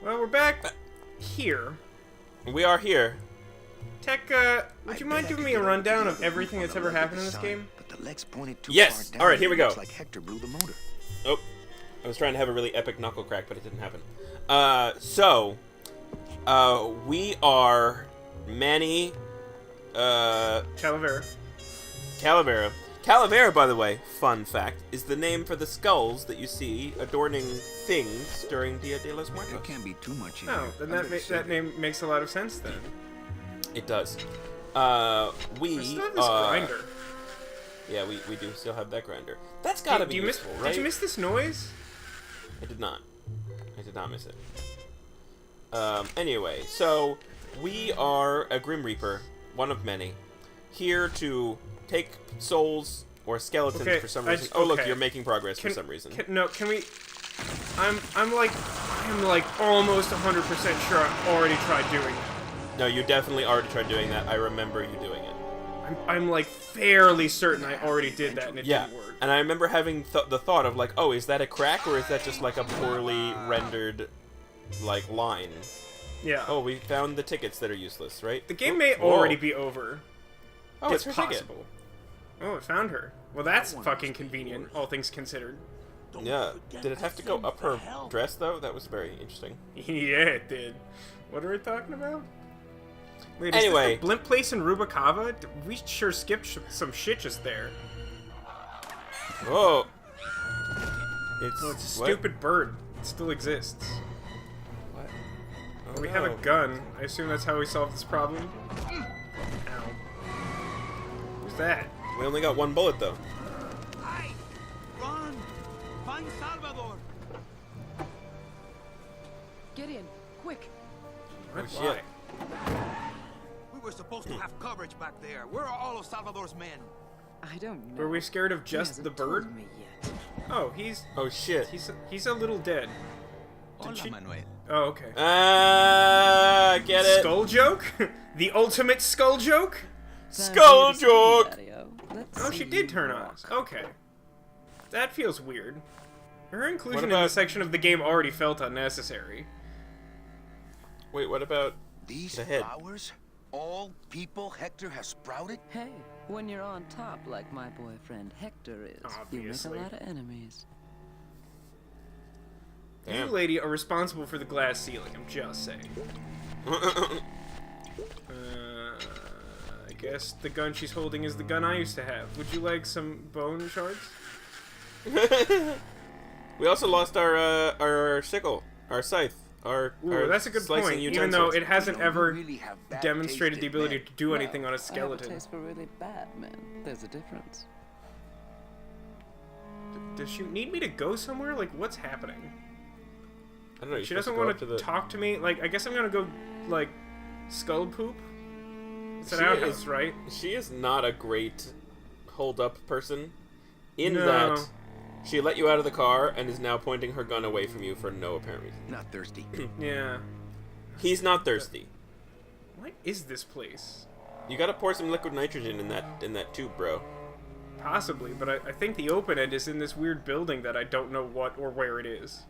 Well, we're back here. We are here. Tech, would you mind giving me a rundown of everything that's ever happened in this game? Yes! Alright, here we go. Like Hector blew the motor. Oh, I was trying to have a really epic knuckle crack, but it didn't happen. We are Manny, Calavera. Calavera. Calavera, by the way, fun fact, is the name for the skulls that you see adorning things during Dia de los Muertos. There can't be too much in Oh, here. then that name makes a lot of sense then. It does. I still have this grinder. Yeah, we do still have that grinder. That's gotta be useful, right? Did you miss this noise? I did not. I did not miss it. Anyway, so we are a Grim Reaper, one of many, here to take souls or skeletons for some reason. Oh, look, you're making progress for some reason. Can we? I'm like almost 100% sure I already tried doing it. No, you definitely already tried doing that. I remember you doing it. I'm like fairly certain I already did that and it didn't work. And I remember having the thought of like, oh, is that a crack or is that just like a poorly rendered like line? Yeah. Oh, we found the tickets that are useless, right? The game may already be over. Oh, it's possible. Oh, I found her. Well, that's fucking convenient, all things considered. Yeah. Did it have to go up her dress though? That was very interesting. Yeah, it did. What are we talking about? Wait, anyway, is this the blimp place in Rubacava? We sure skipped some shit just there. Whoa. It's a stupid bird. It still exists. What? Oh, we have a gun. I assume that's how we solve this problem. Ow. Who's that? We only got one bullet though. Hey! Run! Find Salvador! Get in, quick! Oh shit. We were supposed to have coverage back there. Where are all of Salvador's men? I don't know. Were we scared of He just hasn't the bird? told me yet. Oh, he's shit. He's a little dead. Hola, Manuel. Oh, okay. Get it? Skull joke? The ultimate skull joke? Skull joke! Oh, she did turn on us. Okay. That feels weird. Her inclusion in about the section of the game already felt unnecessary. Wait, what about These the head? flowers? All people Hector has sprouted? Hey, when you're on top like my boyfriend Hector is, Obviously. you make a lot of enemies. You, lady, are responsible for the glass ceiling, I'm just saying. I guess the gun she's holding is the gun I used to have. Would you like some bone shards? We also lost our sickle, our scythe, our that's a good point, slicing even though utensils. it hasn't ever Really have bad demonstrated the taste in ability men. to do anything on a I have a skeleton. taste for really bad men. There's a difference. Does she need me to go somewhere? Like, what's happening? I don't know. She doesn't want to talk to me? Like, I guess I'm gonna go, like, skull poop? It's an outhouse, right? She is not a great hold-up person, in No. that she let you out of the car and is now pointing her gun away from you for no apparent reason. Not thirsty. Yeah. He's not thirsty. What is this place? You gotta pour some liquid nitrogen in that tube, bro. Possibly, but I think the open end is in this weird building that I don't know what or where it is.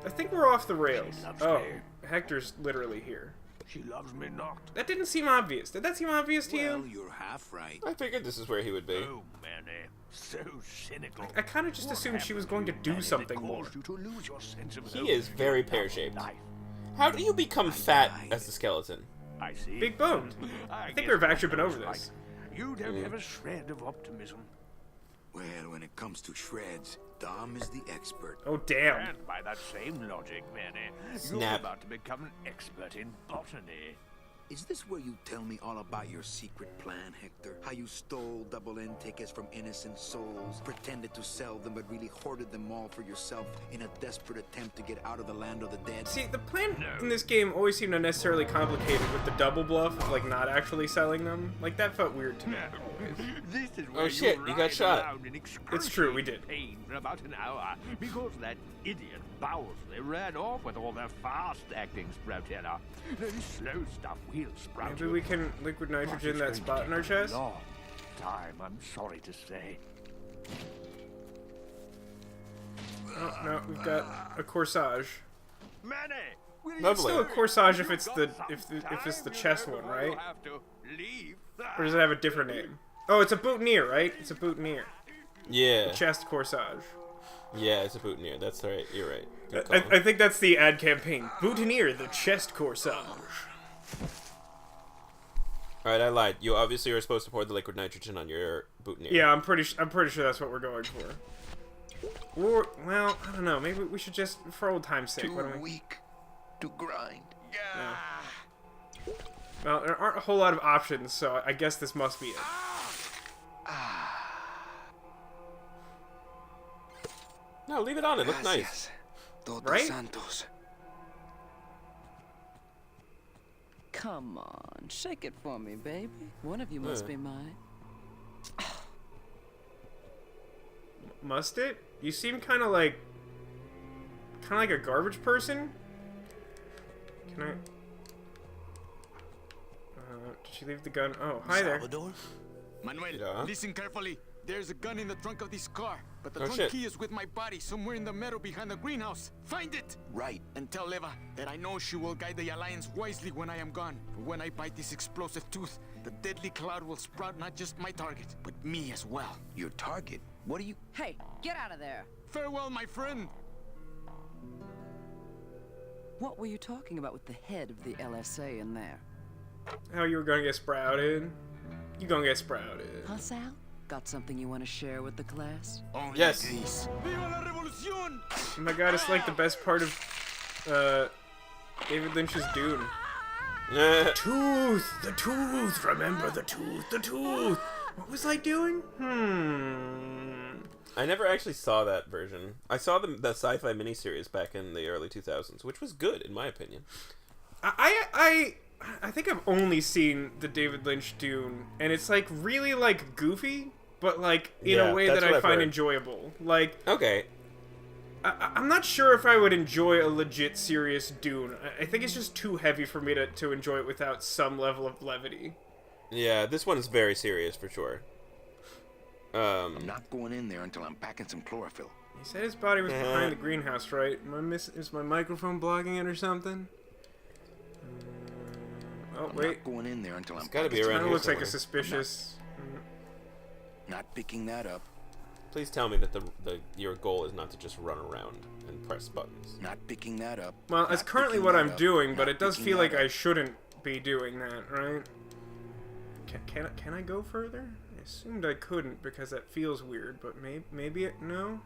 I think we're off the rails. Oh, Hector's literally here. She loves me not. That didn't seem obvious. Did that seem obvious to Well, you? you're half right. I figured this is where he would be. Oh, Manny. So cynical. I kind of just assumed she was going to do something more. You to lose your sense of He is very pear-shaped. life. How do you become fat as the skeleton? I see. Big boned. I think we've actually been over this. You don't have a shred of optimism. Well, when it comes to shreds, Dom is the expert. Oh, damn. And by that same logic, Manny, you're Snap. about to become an expert in botany. Is this where you tell me all about your secret plan, Hector? How you stole double-end tickets from innocent souls, pretended to sell them, but really hoarded them all for yourself in a desperate attempt to get out of the land of the dead? See, the plan in this game always seemed unnecessarily complicated with the double bluff of, like, not actually selling them. Like, that felt weird to me. This is Oh, shit, you got shot. It's true, we did. Pain for about an hour because that idiot Bowsley ran off with all their fast-acting sproutella. This slow stuff will sprout. Maybe we can liquid nitrogen that spot in our chest? Long time, I'm sorry to say. Oh, no, we've got a corsage. Manny, will you It's still a corsage if You it's got the some if it's the time, chest you one, know, right? you'll have to leave. Or does it have a different name? Oh, it's a boutonniere, right? It's a boutonniere. Yeah. Chest corsage. Yeah, it's a boutonniere. That's right. You're right. Good I call. think that's the ad campaign. Boutonniere, the chest corsage. Alright, I lied. You obviously are supposed to pour the liquid nitrogen on your boutonniere. Yeah, I'm pretty sure that's what we're going for. Or, well, I don't know. Maybe we should just, for old time's sake, why don't we? Weak to grind. Yeah. Well, there aren't a whole lot of options, so I guess this must be it. No, leave it on. It looks nice. Gracias, Todos Right? Santos. Come on, shake it for me, baby. One of you must be mine. Must it? You seem kind of like a garbage person. Can I? Did she leave the gun? Oh, hi there. Salvador? Manuel, Yeah? listen carefully. There's a gun in the trunk of this car, but the Oh, trunk shit. key is with my body somewhere in the meadow behind the greenhouse. Find it! Right. And tell Eva that I know she will guide the Alliance wisely when I am gone. But when I bite this explosive tooth, the deadly cloud will sprout not just my target, but me as well. Your target? What are you... Hey, get out of there. Farewell, my friend! What were you talking about with the head of the LSA in there? How you were gonna get sprouted? You gonna get sprouted? Huh, Sal? Got something you want to share with the class? Only Yes. this. Viva la revolucion! Oh my god, it's like the best part of David Lynch's Dune. Tooth! The tooth! Remember the tooth! The tooth! What was I doing? I never actually saw that version. I saw the sci-fi miniseries back in the early 2000s, which was good in my opinion. I think I've only seen the David Lynch Dune, and it's like really like goofy, but like in Yeah, a way that's that what I I've find heard. enjoyable. Like Okay. I'm not sure if I would enjoy a legit serious Dune. I think it's just too heavy for me to enjoy it without some level of levity. Yeah, this one is very serious for sure. I'm not going in there until I'm packing some chlorophyll. He said his body was behind the greenhouse, right? Is my microphone blocking it or something? Oh I'm wait, not going in there until I'm It's gotta be packing around kind of here looks like a somewhere. suspicious. Not picking that up. Please tell me that your goal is not to just run around and press buttons. Not picking that up. Well, that's not currently picking what that I'm up, doing, but not it does picking feel that like up. I shouldn't be doing that, right? Can I go further? I assumed I couldn't because that feels weird, but maybe it no.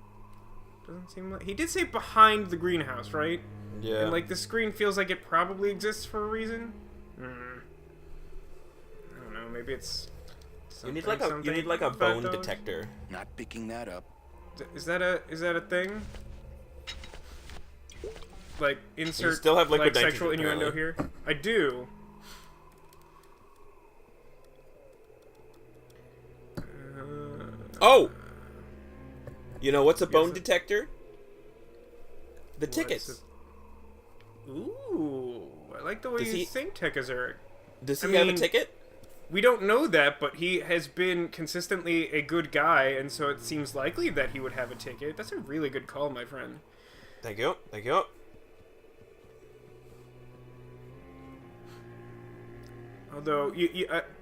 Doesn't seem like he did say behind the greenhouse, right? Yeah. And like the screen feels like it probably exists for a reason. I don't know. Maybe it's. you need like a about bone those? detector. Not picking that up. Is that a thing? Like insert still have liquid like sexual nitrogen, innuendo here? I do. Oh! You know what's a bone it- detector? The What's tickets. Ooh, I like the way Does you he- think, Tekazuric. Does he I have a mean- ticket? We don't know that, but he has been consistently a good guy, and so it seems likely that he would have a ticket. That's a really good call, my friend. Thank you. Thank you. Although,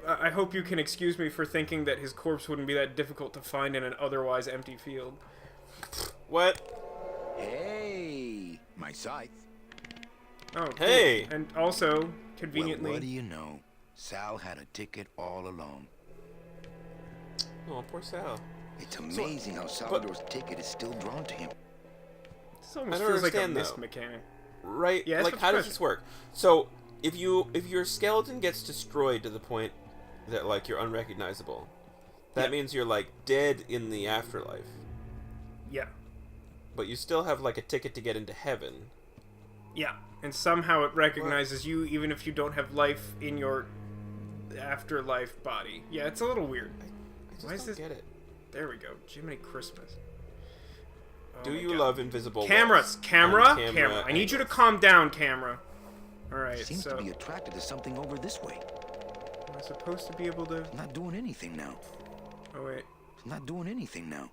I hope you can excuse me for thinking that his corpse wouldn't be that difficult to find in an otherwise empty field. What? Hey, my scythe. Oh, cool. Hey! And also, Well, conveniently... what do you know? Sal had a ticket all along. Oh, poor Sal. It's amazing how Salvador's ticket is still drawn to him. This almost I don't feels like a understand, missed though. mechanic. Right? Yeah, that's like, what's how does present. this work? So, if your skeleton gets destroyed to the point that, like, you're unrecognizable, that means you're, like, dead in the afterlife. Yeah. But you still have, like, a ticket to get into heaven. Yeah. And somehow it recognizes you even if you don't have life in your afterlife body. Yeah, it's a little weird. I just Why is don't this... get it. There we go. Jiminy Christmas. Oh Do my you God. love invisible Cameras! walls Camera! on Camera! I need you to angles? calm down, camera. Alright, Seems so... to be attracted to something over this way. Am I supposed to be able to... It's not doing anything now. Oh, wait. It's not doing anything now.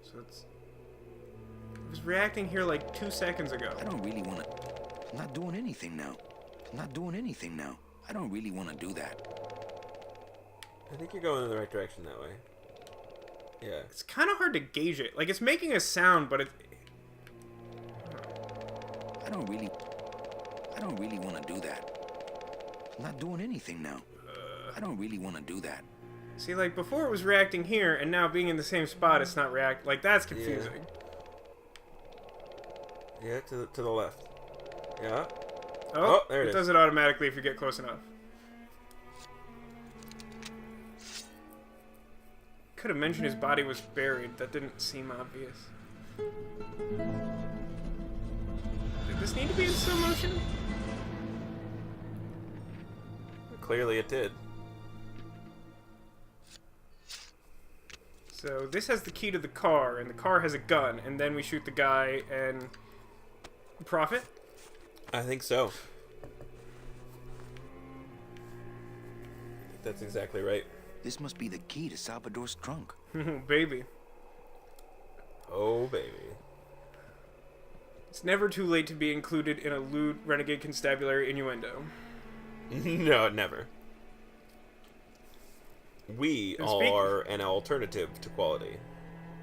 So it's... was reacting here like 2 seconds ago. I don't really want to. I'm not doing anything now. I'm not doing anything now. I don't really want to do that. I think you're going in the right direction that way. Yeah. It's kind of hard to gauge it. Like, it's making a sound, but it... I don't really want to do that. I'm not doing anything now. I don't really want to do that. See, like, before it was reacting here, and now being in the same spot, it's not react. Like, that's confusing. Yeah, to the left. Yeah. Oh, there it is. Does it automatically if you get close enough. Could have mentioned his body was buried. That didn't seem obvious. Did this need to be in slow motion? Clearly it did. So this has the key to the car, and the car has a gun, and then we shoot the guy and profit? I think so. I think that's exactly right. This must be the key to Salvador's trunk. Baby. Oh, baby. It's never too late to be included in a lewd renegade constabulary innuendo. No, never. We are an alternative to quality.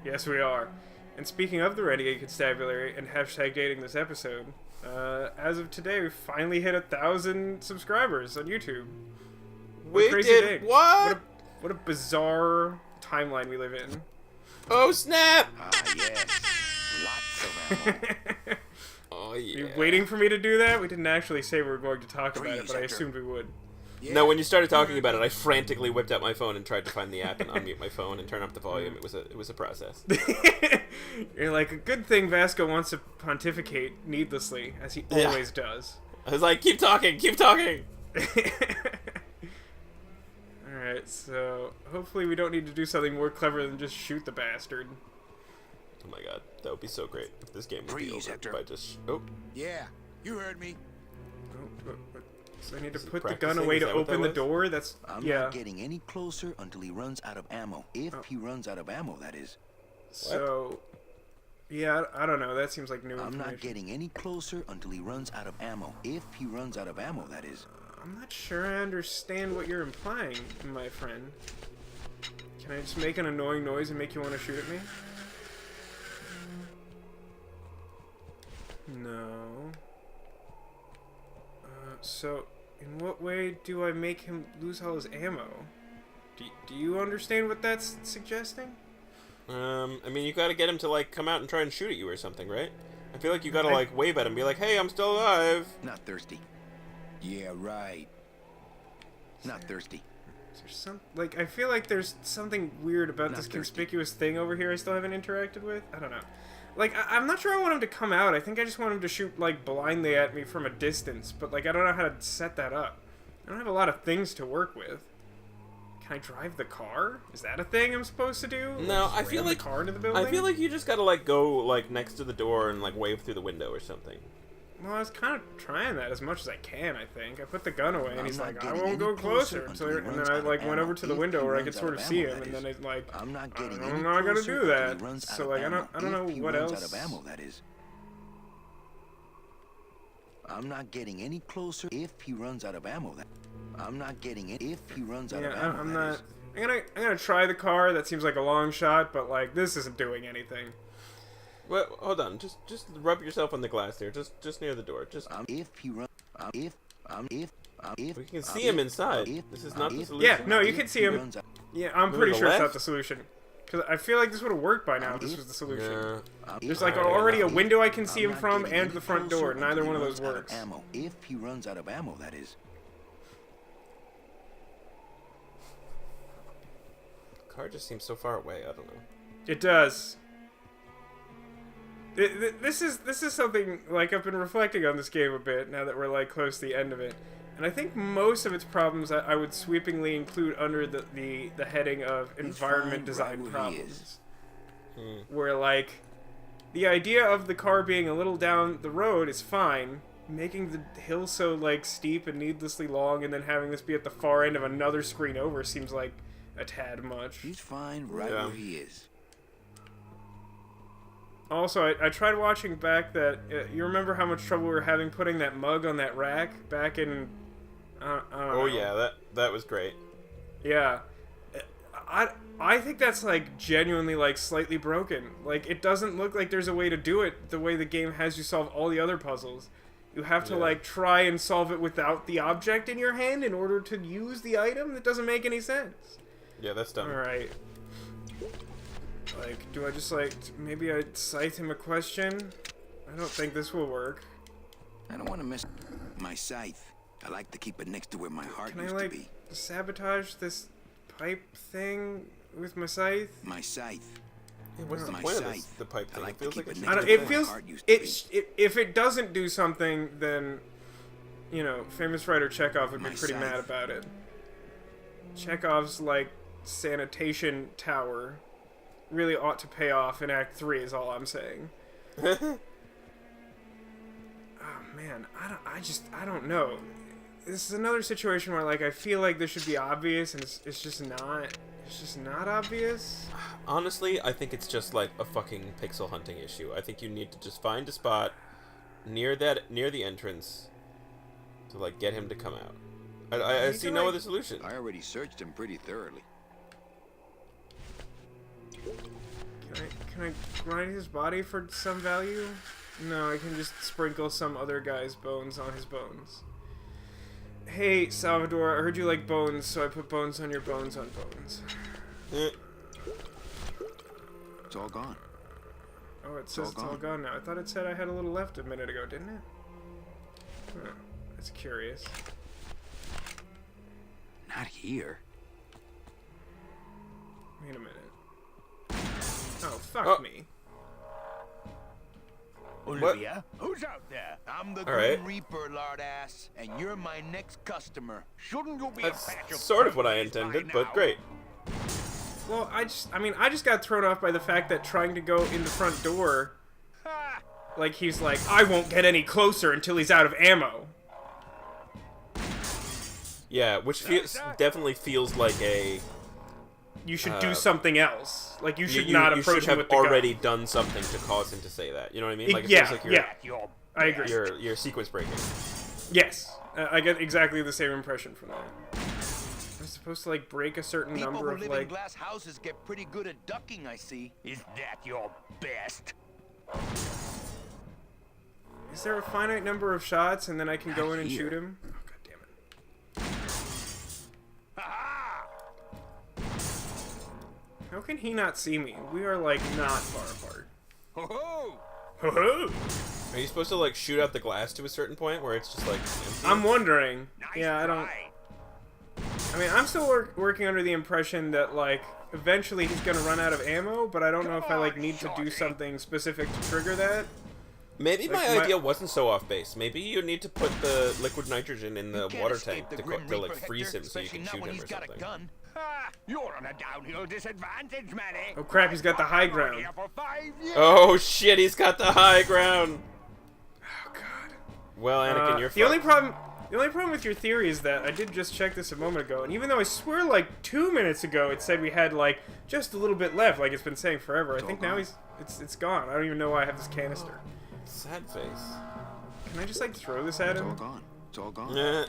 Yes, we are. And speaking of the renegade constabulary and hashtag dating this episode, as of today, we finally hit 1,000 subscribers on YouTube. We did what? What a bizarre timeline we live in. Oh, snap! Yes. Lots of ammo. Oh, yeah. Were you waiting for me to do that? We didn't actually say we were going to talk about it, but I Hector. assumed we would. Yeah. No, when you started talking about it, I frantically whipped out my phone and tried to find the app and unmute my phone and turn up the volume. It was a process. You're like, a good thing Vasco wants to pontificate needlessly, as he always does. I was like, keep talking, keep talking! Alright, so hopefully we don't need to do something more clever than just shoot the bastard. Oh my god, that would be so great if this game would be Freeze, over Hector. by just... Oh, Yeah, you heard me. So I need to Is he put the gun practicing? away Is to that what that open the was? door? That's... I'm yeah. not getting any closer until he runs out of ammo. If he runs out of ammo, that is. So... Yeah, I don't know. That seems like new I'm information. not getting any closer until he runs out of ammo. If he runs out of ammo, that is. I'm not sure I understand what you're implying, my friend. Can I just make an annoying noise and make you want to shoot at me? No. So, in what way do I make him lose all his ammo? Do you understand what that's suggesting? I mean, you gotta get him to, like, come out and try and shoot at you or something, right? I feel like you gotta, like, wave at him and be like, hey, I'm still alive! Not thirsty. Yeah, right. Not thirsty. Is there some, like, I feel like there's something weird about Not this thirsty. conspicuous thing over here I still haven't interacted with. I don't know. Like, I'm not sure I want him to come out. I think I just want him to shoot, like, blindly at me from a distance. But, like, I don't know how to set that up. I don't have a lot of things to work with. Can I drive the car? Is that a thing I'm supposed to do? No, Just I feel ram like... the car into the building? I feel like you just gotta, like, go, like, next to the door and, like, wave through the window or something. Well, I was kind of trying that as much as I can, I think. I put the gun away, and I'm he's not like, I getting won't any go closer. closer So, until he and runs then I, out of like, went ammo. over to the If window he where I runs could out sort of of see ammo, him, that and then is. it's like, I'm not getting I'm any not gonna closer do until that. he runs out So, of like, I ammo. don't know If he what runs else. out of ammo, that is. I'm not getting any closer if he runs out of ammo. That I'm not getting it if he runs out of Yeah, ammo. I'm that not. is. I'm gonna try the car. That seems like a long shot, but like this isn't doing anything. Well, hold on. Just rub yourself on the glass there. Just near the door. Just... If he runs, if We can see him inside. This is not the solution. Yeah, no, you can see him. runs out, Yeah, I'm Move pretty to sure the it's not left? the solution. Because I feel like this would have worked by now if this was the solution. Yeah. There's like Alright, already a enough. window I can see I'm him not from getting and any the front closer door. Neither until he one of runs those out works. Ammo. If he runs out of ammo, that is. The car just seems so far away. I don't know. It does. This is something like I've been reflecting on this game a bit now that we're like close to the end of it, and I think most of its problems I would sweepingly include under the heading of environment fine design right where he problems, is. where like the idea of the car being a little down the road is fine. Making the hill so like steep and needlessly long, and then having this be at the far end of another screen over seems like a tad much. He's fine right Yeah. where he is. Also, I tried watching back that... you remember how much trouble we were having putting that mug on that rack back in... I don't know. Oh yeah, that was great. Yeah. I think that's, like, genuinely, like, slightly broken. Like, it doesn't look like there's a way to do it the way the game has you solve all the other puzzles. You have to, like, try and solve it without the object in your hand in order to use the item? That doesn't make any sense. Yeah, that's dumb. Alright. Like, do I just, like, maybe I cite him a question? I don't think this will work. I don't want to miss my scythe. I like to keep it next to where my heart Can I, used like, to be. sabotage this pipe thing with my scythe? My scythe. Yeah, what's the My point of scythe. the pipe thing? I like It feels to like keep it it should I don't, be it there. feels... heart used to If it doesn't do something, then, you know, famous writer Chekhov would be My pretty scythe. mad about it. Chekhov's, like, sanitation tower really ought to pay off in Act 3 is all I'm saying. Oh, man. I don't know. This is another situation where, like, I feel like this should be obvious, and it's just not. It's just not obvious. Honestly, I think it's just like a fucking pixel hunting issue. I think you need to just find a spot near the entrance to, like, get him to come out. I see no other solution. I already searched him pretty thoroughly. Can I grind his body for some value? No, I can just sprinkle some other guy's bones on his bones. Hey, Salvador, I heard you like bones, so I put bones on your bones on bones. It's all gone. Oh, it says it's all gone now. I thought it said I had a little left a minute ago, didn't it? Huh, that's curious. Not here. Wait a minute. Oh, fuck me. Olivia, who's out there? I'm the All right. Grim Reaper, lard ass, and you're my next customer. Shouldn't you be That's a batch of sort of what I puppies by intended, but now? great. Well, I just got thrown off by the fact that trying to go in the front door, Ha! like, he's like, I won't get any closer until he's out of ammo. Yeah, which definitely feels like a... You should do something else. Like, you should not you approach should him have with the already gun. done something to cause him to say that. You know what I mean? Like, it Yeah, feels like you're, yeah. Your I agree. you're sequence breaking. Yes, I get exactly the same impression from that. I'm supposed to, like, break a certain People number who of, live like... in glass houses get pretty good at ducking, I see. Is that your best? Is there a finite number of shots and then I can go in and here. shoot him? Oh, God damn it. Ha! How can he not see me? We are, like, not far apart. Ho ho! Ho-ho! Are you supposed to, like, shoot out the glass to a certain point where it's just, like, empty? I'm wondering. Nice Yeah, I don't... try. I mean, I'm still working under the impression that, like, eventually he's gonna run out of ammo, but I don't know if I, like, need to do something specific to trigger that. Maybe Like, my idea wasn't so off base. Maybe you need to put the liquid nitrogen in the Can't water escape tank the to, Grim to like Reaper, freeze Hector, him so you especially can not shoot when him he's or got a something. gun. Ha! You're on a downhill disadvantage, Manny. Oh crap, he's got the high I've been ground. here for 5 years. Oh shit, he's got the high ground. Oh god. Well, Anakin, you're The only fucked. problem with your theory is that I did just check this a moment ago, and even though I swear like 2 minutes ago it said we had like just a little bit left, like it's been saying forever. I think now it's gone. I don't even know why I have this canister. Sad face. Can I just like throw this at It's all him? gone. It's all gone. Yeah.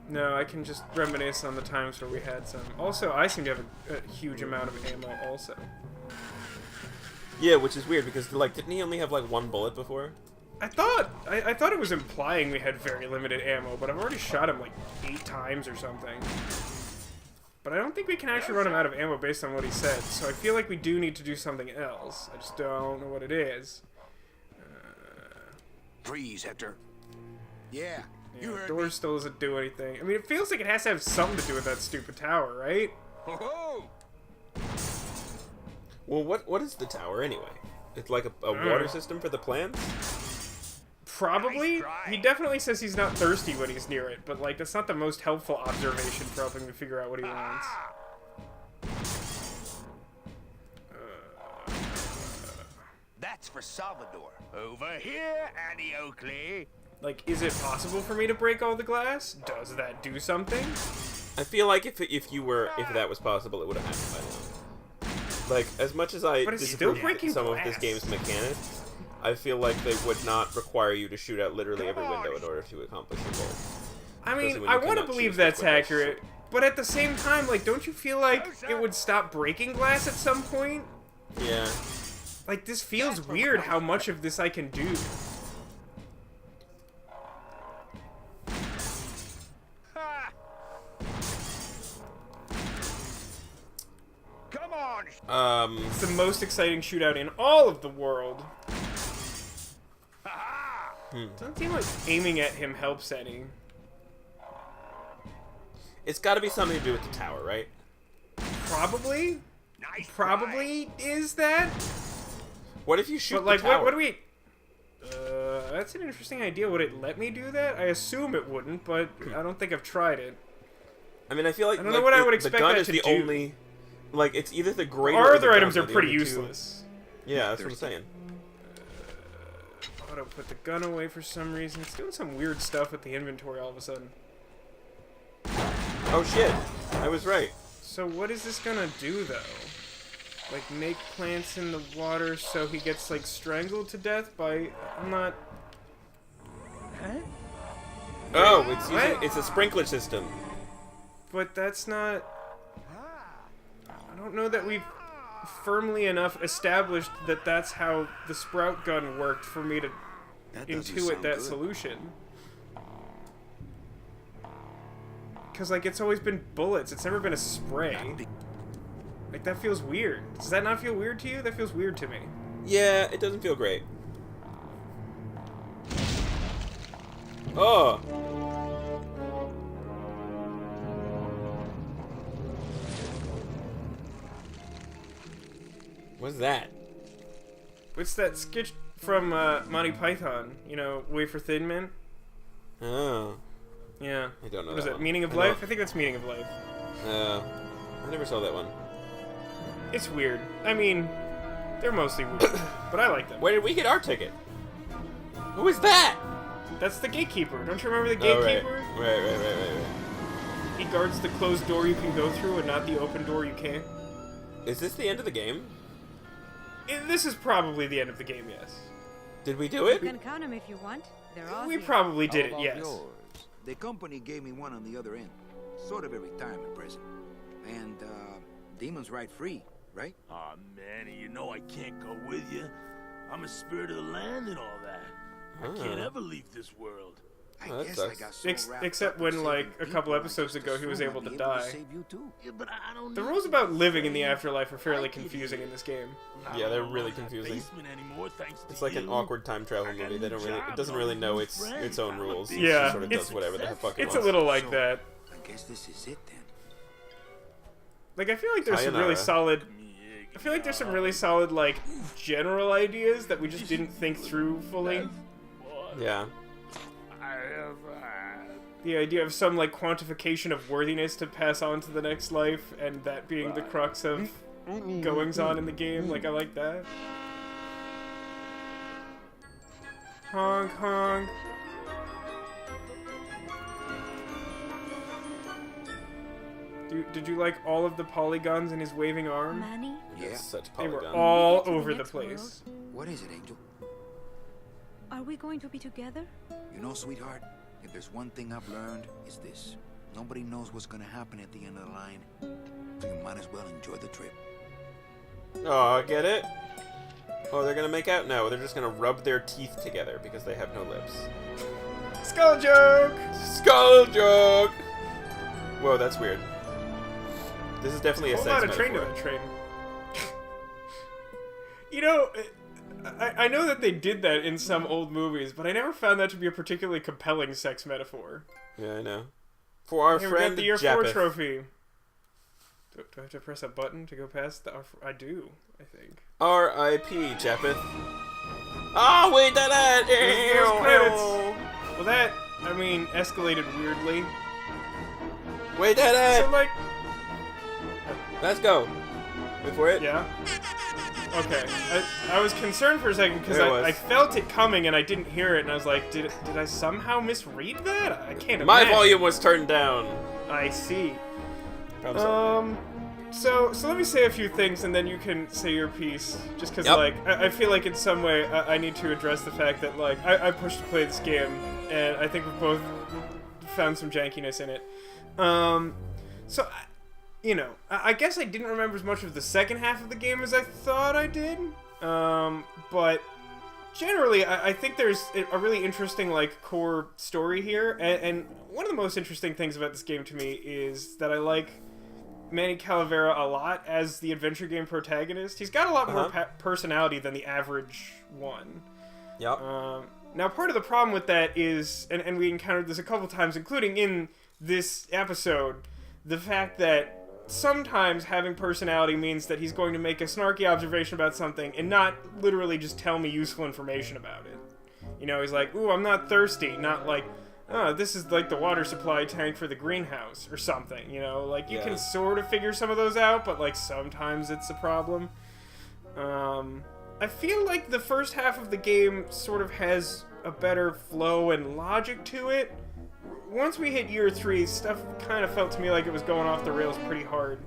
No, I can just reminisce on the times where we had some. Also, I seem to have a huge amount of ammo also. Yeah, which is weird because like didn't he only have like one bullet before? I thought it was implying we had very limited ammo, but I've already shot him like 8 times or something. But I don't think we can actually run him out of ammo based on what he said, so I feel like we do need to do something else. I just don't know what it is. Freeze, Hector. Yeah, you Yeah, heard door me. still doesn't do anything. I mean, it feels like it has to have something to do with that stupid tower, right? Ho ho! Well, what is the tower anyway? It's like a water system for the plants? Probably. Nice try. He definitely says he's not thirsty when he's near it, but like that's not the most helpful observation for helping me figure out what he wants. That's for Salvador. Over here, Annie Oakley. Like, is it possible for me to break all the glass? Does that do something? I feel like if that was possible, it would have happened by now. Like, as much as I But it's still disapprove breaking some of glass. this game's mechanics, I feel like they would not require you to shoot out literally every window in order to accomplish your goal. I mean, Especially when I you want to cannot believe choose that's which windows. accurate, but at the same time, like, don't you feel like it would stop breaking glass at some point? Yeah. Like, this feels weird how much of this I can do. Come on! It's the most exciting shootout in all of the world. Doesn't seem like aiming at him helps any. It's got to be something to do with the tower, right? Probably? Nice Probably is that? What if you shoot But, like, the tower? what do we... that's an interesting idea. Would it let me do that? I assume it wouldn't, but I don't think I've tried it. I mean, I feel like, I don't know what I would expect the gun that is to the do. only... Like, it's either the greater Our or the other gun items are the pretty only two- useless. Yeah, that's what I'm saying. Auto put the gun away for some reason. It's doing some weird stuff with the inventory all of a sudden. Oh shit! I was right. So what is this gonna do, though? Like, make plants in the water so he gets, like, strangled to death by... I'm not... Oh, it's What? using, it's a sprinkler system. But that's not... I don't know that we've firmly enough established that that's how the sprout gun worked for me to That doesn't intuit sound that good. solution. Because, like, it's always been bullets. It's never been a spray. Like, that feels weird. Does that not feel weird to you? That feels weird to me. Yeah, it doesn't feel great. Oh! What's that? What's that sketch from Monty Python? You know, Way for Thin Men? Oh. Yeah. I don't know What is that it? one. Meaning of I know- Life? I think that's Meaning of Life. I never saw that one. It's weird. I mean, they're mostly weird, but I like them. Where did we get our ticket? Who is that? That's the gatekeeper. Don't you remember the Oh, right. gatekeeper? Right. He guards the closed door you can go through and not the open door you can't. Is this the end of the game? This is probably the end of the game, yes. Did we do You it? can count them if you want. They're all We here. probably did How it, about yes. yours? The company gave me one on the other end. Sort of a retirement present. And, demons ride free, right? Aw, Manny, you know I can't go with you. I'm a spirit of the land and all that. I can't ever leave this world. I Oh, that guess sucks. I got so wrapped Except up in when, saving like, a couple people, I episodes just ago, he was assumed able I'd to be die. save you too. Yeah, but I don't The need rules to about be living in the saved. afterlife are fairly I get confusing it. in this game. I Yeah, they're don't really want that confusing. basement anymore, thanks to It's like an you. awkward time travel I got movie. a They new don't really. It job, doesn't all really these know new its friends. own I'm a rules. big It Yeah, just sort of does it's- whatever the fuck it It's a wants. little like So- that. I guess this is it then. Like, I feel like there's some really Sayonara. solid... Yeah, I feel like there's some really solid, like, general ideas that we just didn't think through fully. Yeah. I have, The idea of some, like, quantification of worthiness to pass on to the next life, and that being the crux of goings-on in the game. Like, I like that. Honk, honk. Did you like all of the polygons in his waving arm? Manny, Yeah. Such They were polygon. all to the over the next place. What is it, Angel? are we going to be together? You know, sweetheart, if there's one thing I've learned, it's this. Nobody knows what's gonna happen at the end of the line. So you might as well enjoy the trip. Oh, get it? Oh, they're gonna make out? No, they're just gonna rub their teeth together because they have no lips. Skull joke! Skull joke! Whoa, that's weird. This is definitely a Hold sex on a train to metaphor. that train. You know, I know that they did that in some old movies, but I never found that to be a particularly compelling sex metaphor. Yeah, I know. For our Hey, we friend got the Year 4 Japheth. trophy. Do I have to press a button to go past the... I do, I think. R.I.P. Japheth. Oh, wait, that! Those credits. Well, that, I mean, escalated weirdly. Wait, that! So, like, Let's go. Wait for it. yeah. Okay. I was concerned for a second because There it was. I felt it coming and I didn't hear it, and I was like, did I somehow misread that? I can't My imagine. volume was turned down. I see. I'm sorry. So let me say a few things, and then you can say your piece. Just because, Yep. like, I feel like in some way I need to address the fact that, like, I pushed to play this game, and I think we've both found some jankiness in it. So, I guess I didn't remember as much of the second half of the game as I thought I did. But generally, I think there's a really interesting, like, core story here, and one of the most interesting things about this game to me is that I like Manny Calavera a lot as the adventure game protagonist. He's got a lot more personality than the average one. Yep. Now, part of the problem with that is, and we encountered this a couple times, including in this episode, the fact that sometimes having personality means that he's going to make a snarky observation about something and not literally just tell me useful information about it. He's like, ooh, I'm not thirsty, not like, oh, this is like the water supply tank for the greenhouse or something, Like, you can sort of figure some of those out, but, like, sometimes it's a problem. I feel like the first half of the game sort of has a better flow and logic to it. Once we hit year 3, stuff kind of felt to me like it was going off the rails pretty hard.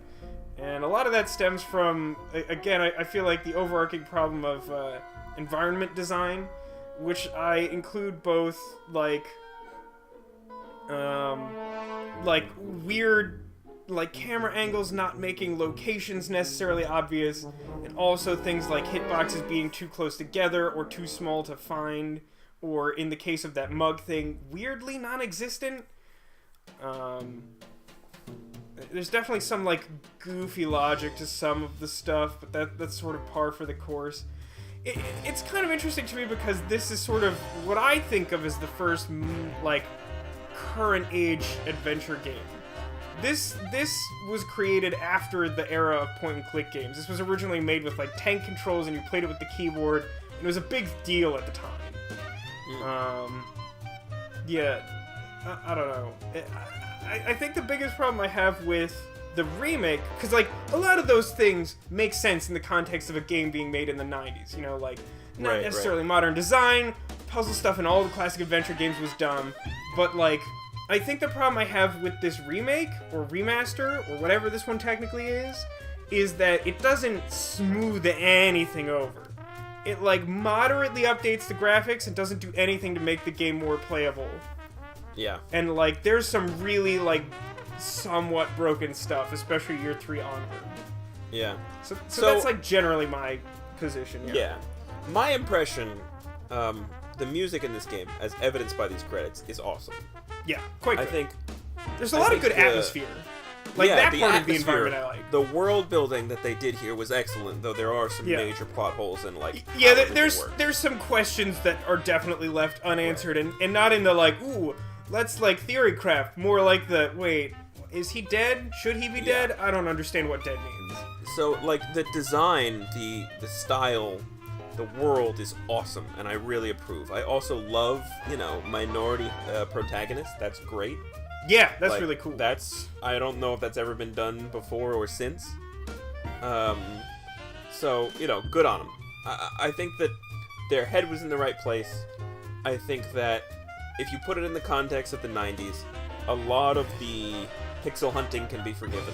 And a lot of that stems from, again, I feel like the overarching problem of environment design, which I include both, like weird, like, camera angles not making locations necessarily obvious, and also things like hitboxes being too close together or too small to find, or in the case of that mug thing, weirdly non-existent. There's definitely some, like, goofy logic to some of the stuff, but that's sort of par for the course. It's kind of interesting to me because this is sort of what I think of as the first, like, current age adventure game. This was created after the era of point-and-click games. This was originally made with, like, tank controls, and you played it with the keyboard, and it was a big deal at the time. I don't know. I think the biggest problem I have with the remake, because, like, a lot of those things make sense in the context of a game being made in the 90s, like, not necessarily modern design, puzzle stuff in all the classic adventure games was dumb, but, like, I think the problem I have with this remake, or remaster, or whatever this one technically is that it doesn't smooth anything over. It, like, moderately updates the graphics and doesn't do anything to make the game more playable. Yeah. And, like, there's some really, like, somewhat broken stuff, especially year 3 onward. Yeah. So that's, like, generally my position. Yeah. My impression, the music in this game, as evidenced by these credits, is awesome. Yeah, quite good. I think there's a lot of good atmosphere. Like, that part of the environment I like. The world building that they did here was excellent, though there are some major plot holes and, like, there's some questions that are definitely left unanswered, and not in the, like, ooh, let's, like, theory craft, more like the, wait, is he dead? Should he be dead? I don't understand what dead means. So, like, the design, the style, the world is awesome, and I really approve. I also love, minority protagonists. That's great. Yeah, that's really cool. I don't know if that's ever been done before or since. So, good on them. I think that their head was in the right place. I think that if you put it in the context of the 90s, a lot of the pixel hunting can be forgiven.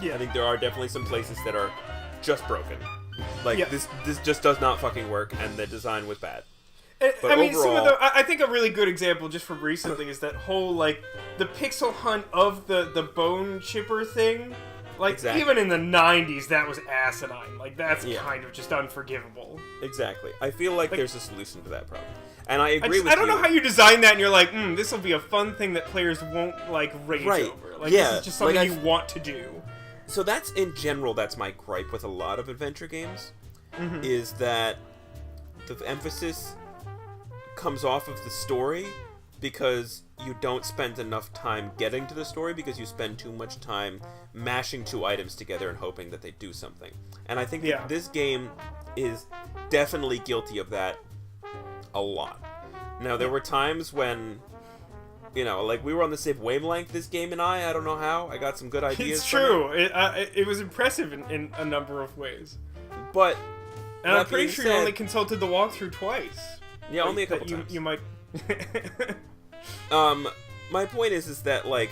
Yeah. I think there are definitely some places that are just broken. Like, this just does not fucking work, and the design was bad. But overall, I think a really good example just from recently is that whole, like, the pixel hunt of the bone chipper thing. Like, even in the 90s, that was asinine. Like, that's kind of just unforgivable. Exactly. I feel like there's a solution to that problem. And I agree with you. I don't know how you design that and you're like, this will be a fun thing that players won't, like, rage over. Like, this is just something you want to do. So that's my gripe with a lot of adventure games, is that the emphasis comes off of the story because you don't spend enough time getting to the story because you spend too much time mashing two items together and hoping that they do something. And I think that this game is definitely guilty of that a lot. Now, there were times when, like, we were on the same wavelength, this game and I don't know how. I got some good ideas. It's true. It was impressive in a number of ways. But, and I'm pretty sure you only consulted the walkthrough twice. Yeah, only a couple times. You might... My point is that, like,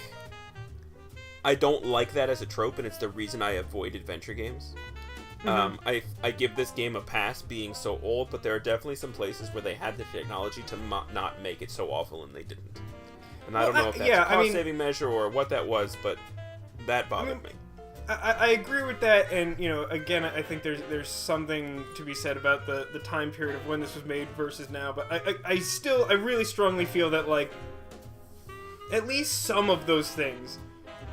I don't like that as a trope, and it's the reason I avoid adventure games. I give this game a pass being so old, but there are definitely some places where they had the technology to not make it so awful, and they didn't. And I don't know if that's a cost-saving measure or what that was, but that bothered me. I agree with that, and again, I think there's something to be said about the time period of when this was made versus now. But I really strongly feel that like at least some of those things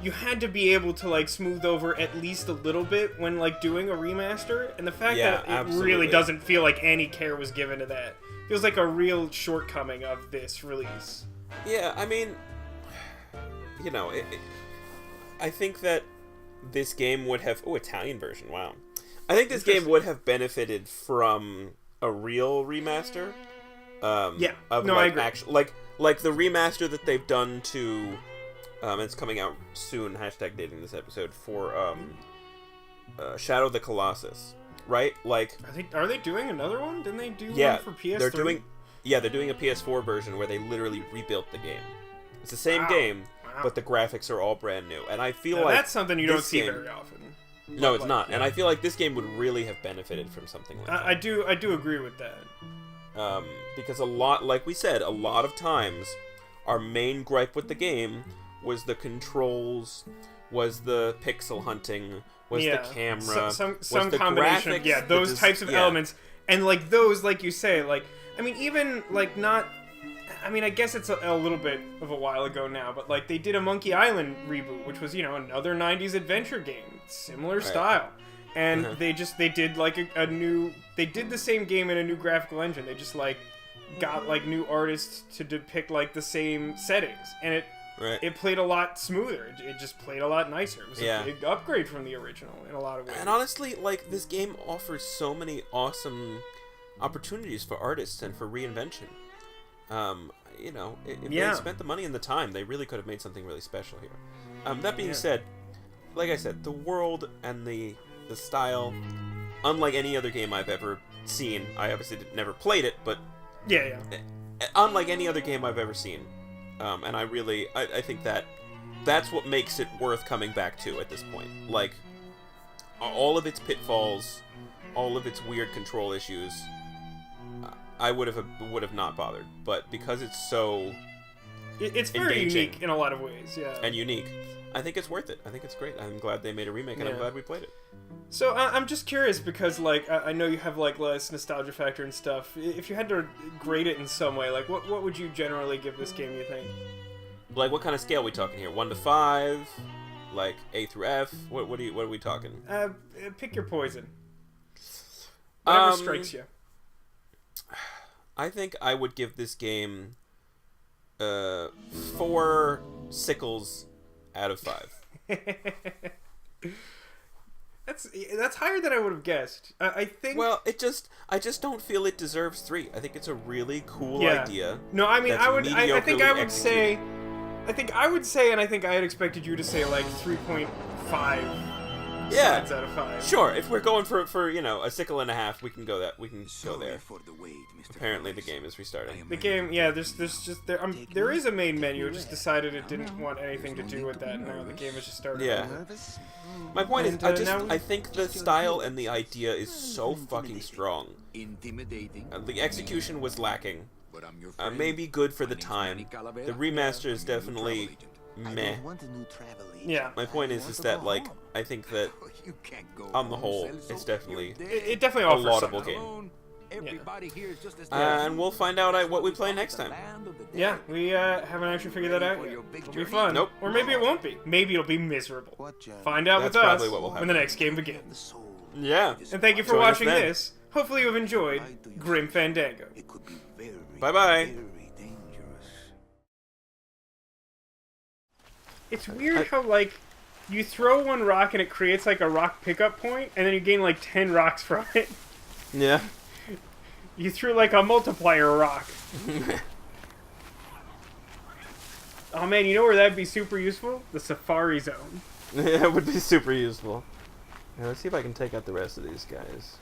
you had to be able to like smooth over at least a little bit when like doing a remaster, and the fact that it really doesn't feel like any care was given to that feels like a real shortcoming of this release. Yeah, I mean, I think that this game would have... Oh, Italian version, wow. I think this game would have benefited from a real remaster. I agree. Like the remaster that they've done to... it's coming out soon, hashtag dating this episode, for Shadow of the Colossus. Right? Like... Are they doing another one? Didn't they do one for PS3? They're doing a PS4 version where they literally rebuilt the game. It's the same game, but the graphics are all brand new. And I feel like that's something you don't see very often. No, it's not. And I feel like this game would really have benefited from something like that. I do agree with that. Because like we said, a lot of times our main gripe with the game was the controls, was the pixel hunting, was the camera, some was the combination graphics, of those types of elements. And like those, like you say, like I mean, even like not. I mean, I guess it's a little bit of a while ago now, but like they did a Monkey Island reboot, which was another '90s adventure game, similar style, and they did like they did the same game in a new graphical engine. They just like got like new artists to depict like the same settings, and it played a lot smoother. It just played a lot nicer. It was a big upgrade from the original in a lot of ways. And honestly, like this game offers so many awesome opportunities for artists and for reinvention. If they spent the money and the time, they really could have made something really special here. That being said, like I said, the world and the style, unlike any other game I've ever seen, I obviously never played it, but unlike any other game I've ever seen, and I think that's what makes it worth coming back to at this point. Like all of its pitfalls, all of its weird control issues, I would have not bothered, but because it's so it's very unique in a lot of ways, and unique, I think it's worth it. I think it's great. I'm glad they made a remake, and I'm glad we played it. So I'm just curious because like I know you have like less nostalgia factor and stuff. If you had to grade it in some way, like what would you generally give this game? You think? Like what kind of scale are we talking here? 1 to 5, like A through F. What are we talking? Pick your poison. Whatever strikes you. I think I would give this game 4 sickles out of 5. That's higher than I would have guessed. I think. Well, I just don't feel it deserves 3. I think it's a really cool idea. No, I mean, I think I would say, and I think I had expected you to say like 3.5. Sides out of 5. Sure, if we're going for a sickle and a half, we can go there. Apparently, the game is restarting. The game, there is a main menu. It just decided it didn't want anything to do with that. And now the game is just starting. Yeah. My point is, I think the style and the idea is so fucking strong. The execution was lacking. Maybe good for the time. The remaster is definitely meh. Yeah. My point is that like I think that on the whole, it's definitely it definitely offers a laudable something. Game. And we'll find out what we play next time. Yeah, we haven't actually figured that out yet. It'll be fun. Nope. Or maybe it won't be. Maybe it'll be miserable. Find out with us when the next game begins. Yeah. And thank you for watching this. Hopefully you've enjoyed Grim Fandango. Bye-bye. It's weird how, like, you throw one rock and it creates, like, a rock pickup point, and then you gain, like, 10 rocks from it. Yeah. You threw, like, a multiplier rock. Oh, man, you know where that'd be super useful? The Safari Zone. Yeah, it would be super useful. Now, let's see if I can take out the rest of these guys.